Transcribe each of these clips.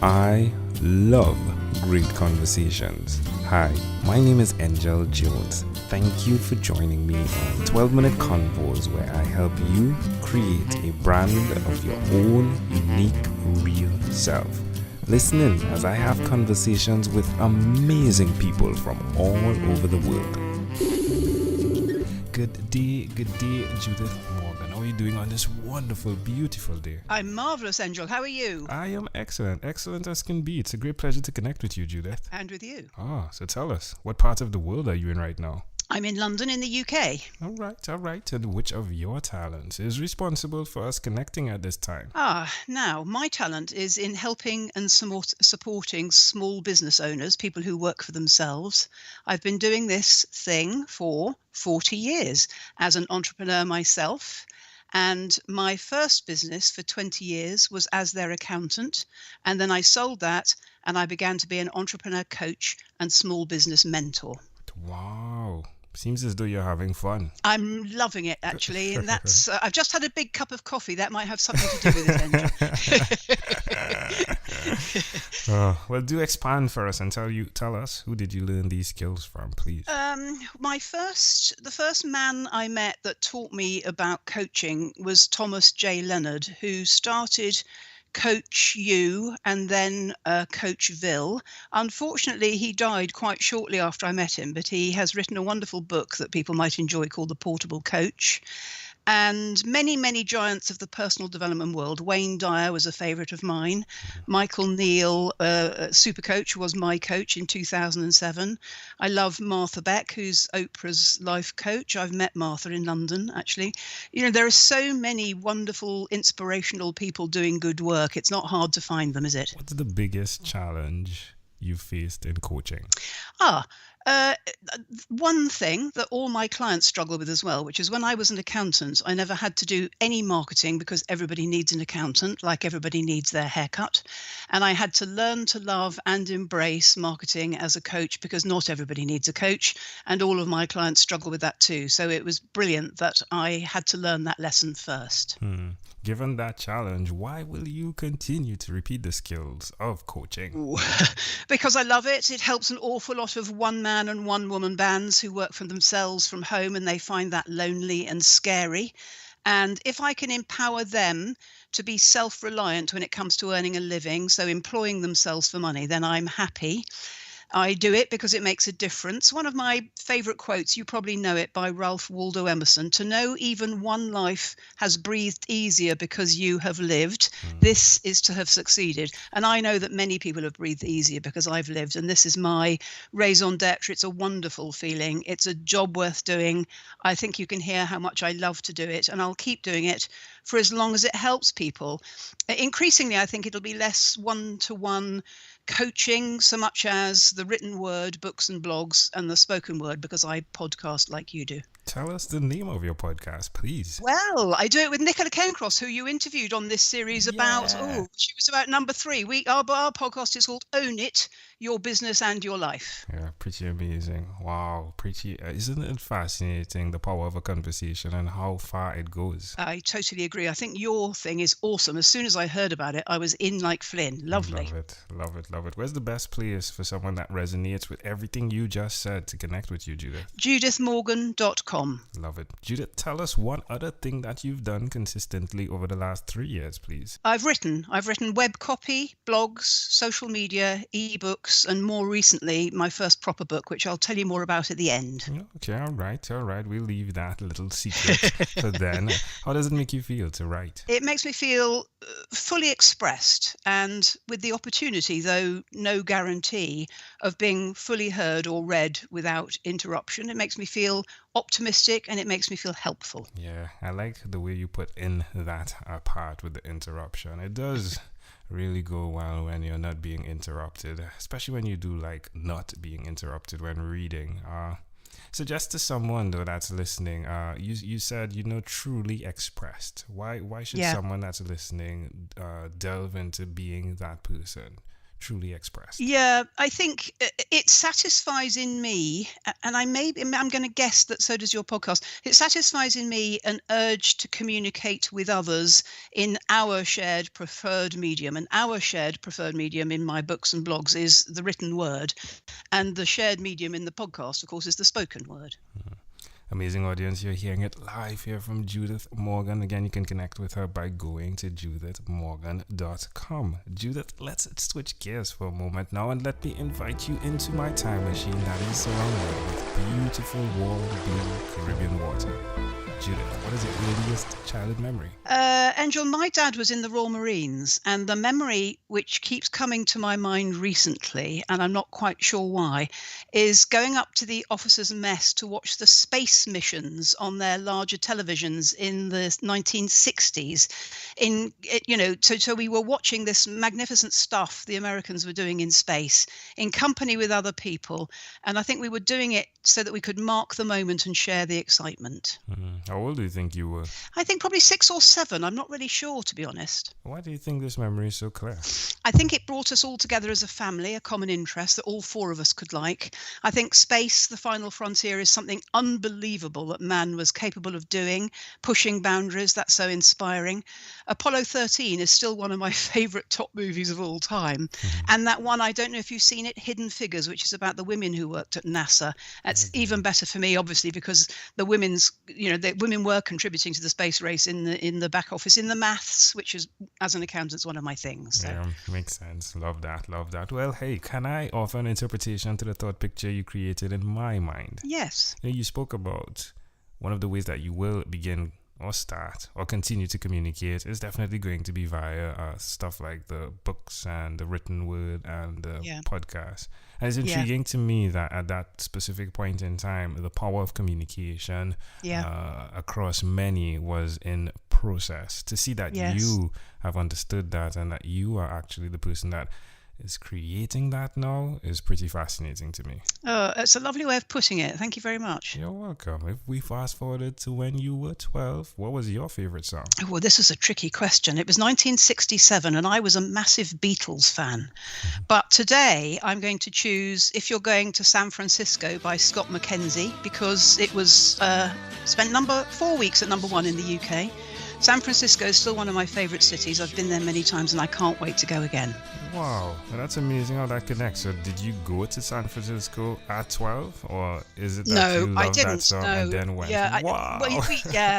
I love great conversations. Hi, my name is Angel Jones. Thank you for joining me on 12-minute convos where I help you create a brand of your own unique, real self. Listen in as I have conversations with amazing people from all over the world. Good day, Judith Morgan. How are you doing on this wonderful, beautiful day? I'm marvellous, Angel. How are you? I am excellent as can be. It's a great pleasure to connect with you, Judith. And with you. So tell us, what part of the world are you in right now? I'm in London in the UK. All right. And which of your talents is responsible for us connecting at this time? Now, my talent is in helping and supporting small business owners, people who work for themselves. I've been doing this thing for 40 years as an entrepreneur myself. And my first business for 20 years was as their accountant. And then I sold that and I began to be an entrepreneur coach and small business mentor. Wow. Seems as though you're having fun. I'm loving it, actually. And that's, I've just had a big cup of coffee. That might have something to do with it, Angel. Well, do expand for us and tell us, who did you learn these skills from, please? The first man I met that taught me about coaching was Thomas J. Leonard, who started Coach U and then Coachville. Unfortunately, he died quite shortly after I met him, but he has written a wonderful book that people might enjoy called The Portable Coach. And many, many giants of the personal development world. Wayne Dyer was a favourite of mine. Michael Neal, Super Coach, was my coach in 2007. I love Martha Beck, who's Oprah's life coach. I've met Martha in London, actually. You know, there are so many wonderful, inspirational people doing good work. It's not hard to find them, is it? What's the biggest challenge you faced in coaching? One thing that all my clients struggle with as well, which is when I was an accountant, I never had to do any marketing because everybody needs an accountant, like everybody needs their haircut. And I had to learn to love and embrace marketing as a coach because not everybody needs a coach. And all of my clients struggle with that too. So it was brilliant that I had to learn that lesson first. Given that challenge, why will you continue to repeat the skills of coaching? Because I love it. It helps an awful lot of one-man and one-woman bands who work for themselves from home and they find that lonely and scary. And if I can empower them to be self-reliant when it comes to earning a living, so employing themselves for money, then I'm happy. I do it because it makes a difference. One of my favourite quotes, you probably know it, by Ralph Waldo Emerson: to know even one life has breathed easier because you have lived, this is to have succeeded. And I know that many people have breathed easier because I've lived, and this is my raison d'etre. It's a wonderful feeling. It's a job worth doing. I think you can hear how much I love to do it, and I'll keep doing it for as long as it helps people. Increasingly, I think it'll be less one-to-one coaching so much as the written word, books and blogs, and the spoken word, because I podcast like you do. Tell us the name of your podcast, please. Well, I do it with Nicola Cairncross, who you interviewed on this series about, she was about number 3. Our podcast is called Own It, Your Business and Your Life. Yeah, pretty amazing. Wow, isn't it fascinating, the power of a conversation and how far it goes? I totally agree. I think your thing is awesome. As soon as I heard about it, I was in like Flynn. Lovely. Love it. Where's the best place for someone that resonates with everything you just said to connect with you, Judith? JudithMorgan.com. Love it. Judith, tell us one other thing that you've done consistently over the last 3 years, please. I've written web copy, blogs, social media, ebooks, and more recently, my first proper book, which I'll tell you more about at the end. Okay, all right. We'll leave that little secret for then. How does it make you feel to write? It makes me feel fully expressed and with the opportunity, though no guarantee, of being fully heard or read without interruption. It makes me feel optimistic and it makes me feel helpful. Yeah, I like the way you put in that part with the interruption. It does really go well when you're not being interrupted, especially when you do like not being interrupted when reading. So just to someone though that's listening, you said, truly expressed. Why should someone that's listening delve into being that person? truly expressed? Yeah, I think it satisfies in me, and I'm going to guess that so does your podcast. It satisfies in me an urge to communicate with others in our shared preferred medium. And our shared preferred medium in my books and blogs is the written word, and the shared medium in the podcast, of course, is the spoken word. Amazing audience, you're hearing it live here from Judith Morgan. Again, you can connect with her by going to judithmorgan.com. Judith, let's switch gears for a moment now and let me invite you into my time machine that is surrounded with beautiful, warm, blue Caribbean water. Judith, what is your earliest childhood memory? Angel, my dad was in the Royal Marines, and the memory which keeps coming to my mind recently, and I'm not quite sure why, is going up to the officers' mess to watch the space missions on their larger televisions in the 1960s. So we were watching this magnificent stuff the Americans were doing in space in company with other people, and I think we were doing it so that we could mark the moment and share the excitement. How old do you think you were? I think probably 6 or 7. I'm not really sure, to be honest. Why do you think this memory is so clear? I think it brought us all together as a family, a common interest that all 4 of us could like. I think space, the final frontier, is something unbelievable that man was capable of doing, pushing boundaries. That's so inspiring. Apollo 13 is still one of my favourite top movies of all time. And that one, I don't know if you've seen it, Hidden Figures, which is about the women who worked at NASA. That's even better for me, obviously, because the women were contributing to the space race in the back office, in the maths, which is, as an accountant, one of my things. So. Yeah, makes sense. Love that. Well, hey, can I offer an interpretation to the thought picture you created in my mind? Yes. You spoke about one of the ways that you will begin or start or continue to communicate is definitely going to be via stuff like the books and the written word and the podcast. And it's intriguing to me that at that specific point in time, the power of communication across many was in process. To see that you have understood that and that you are actually the person that is creating that now is pretty fascinating to me. It's a lovely way of putting it. Thank you very much. You're welcome. If we fast forwarded to when you were 12, what was your favorite song? Well, this is a tricky question. It was 1967 and I was a massive Beatles fan. But today I'm going to choose If You're Going to San Francisco by Scott McKenzie, because it was spent 4 weeks at number 1 in the UK. San Francisco is still one of my favourite cities. I've been there many times and I can't wait to go again. Wow, that's amazing how that connects. So did you go to San Francisco at 12, or is it that you loved that song and then went? Wow.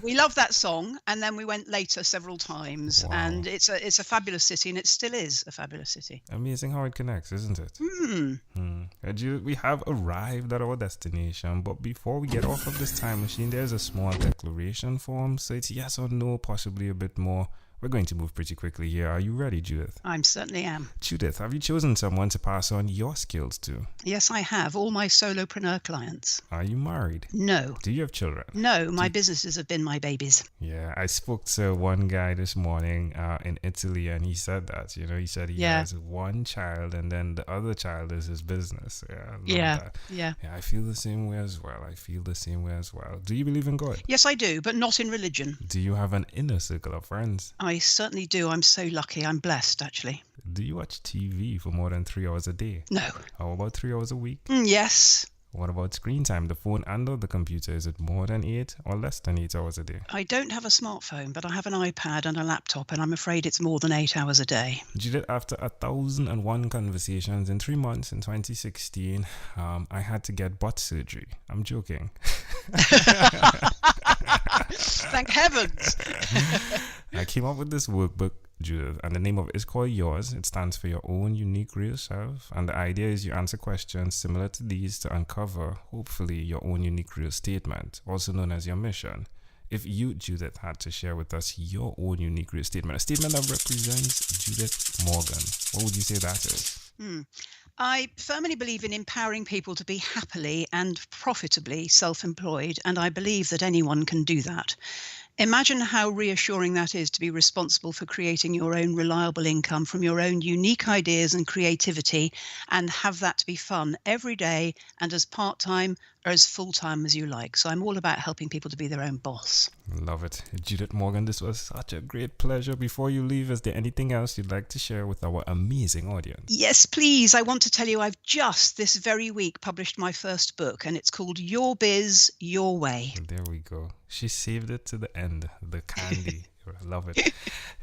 We loved that song and then we went later several times. Wow. And it's a fabulous city, and it still is a fabulous city. Amazing how it connects, isn't it? We have arrived at our destination, but before we get off of this time machine, there's a small declaration form. So it's yes or no, possibly a bit more. We're going to move pretty quickly here. Are you ready, Judith? I certainly am. Judith, have you chosen someone to pass on your skills to? Yes, I have. All my solopreneur clients. Are you married? No. Do you have children? No, my businesses have been my babies. Yeah, I spoke to one guy this morning in Italy, and he said that. He said he has one child, and then the other child is his business. Yeah, I feel the same way as well. Do you believe in God? Yes, I do, but not in religion. Do you have an inner circle of friends? I certainly do. I'm so lucky. I'm blessed, actually. Do you watch TV for more than 3 hours a day? No. How about 3 hours a week? Yes. What about screen time? The phone and or the computer, is it more than 8 or less than 8 hours a day? I don't have a smartphone, but I have an iPad and a laptop, and I'm afraid it's more than 8 hours a day. Judith, after 1,001 conversations in 3 months in 2016, I had to get butt surgery. I'm joking. Thank heavens. I came up with this workbook, Judith, and the name of it is called Yours. It stands for Your Own Unique Real Self, and the idea is you answer questions similar to these to uncover, hopefully, your own unique real statement, also known as your mission. If you, Judith, had to share with us your own unique real statement, a statement that represents Judith Morgan, what would you say that is? I firmly believe in empowering people to be happily and profitably self-employed, and I believe that anyone can do that. Imagine how reassuring that is to be responsible for creating your own reliable income from your own unique ideas and creativity, and have that to be fun every day and as part-time or as full-time as you like. So I'm all about helping people to be their own boss. Love it. Judith Morgan, this was such a great pleasure. Before you leave, is there anything else you'd like to share with our amazing audience? Yes, please. I want to tell you I've just this very week published my first book, and it's called Your Biz, Your Way. There we go. She saved it to the end. The candy. I love it.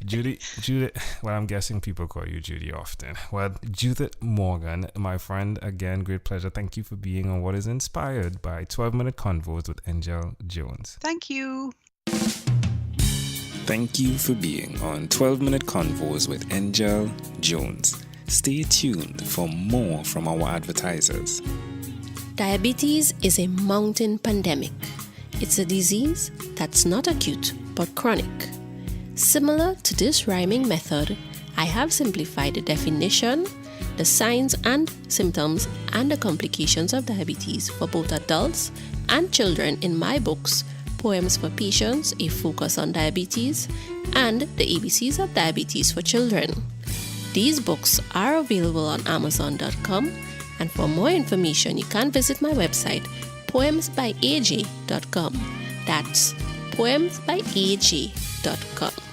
Judith, well, I'm guessing people call you Judy often. Well, Judith Morgan, my friend, again, great pleasure. Thank you for being on what is inspired by 12-Minute Convos with Angel Jones. Thank you. Thank you for being on 12-Minute Convos with Angel Jones. Stay tuned for more from our advertisers. Diabetes is a mountain pandemic. It's a disease that's not acute but chronic. Similar to this rhyming method, I have simplified the definition, the signs and symptoms, and the complications of diabetes for both adults and children in my books, Poems for Patients, A Focus on Diabetes, and The ABCs of Diabetes for Children. These books are available on Amazon.com, and for more information, you can visit my website, poemsbyaj.com. That's poemsbyaj.com.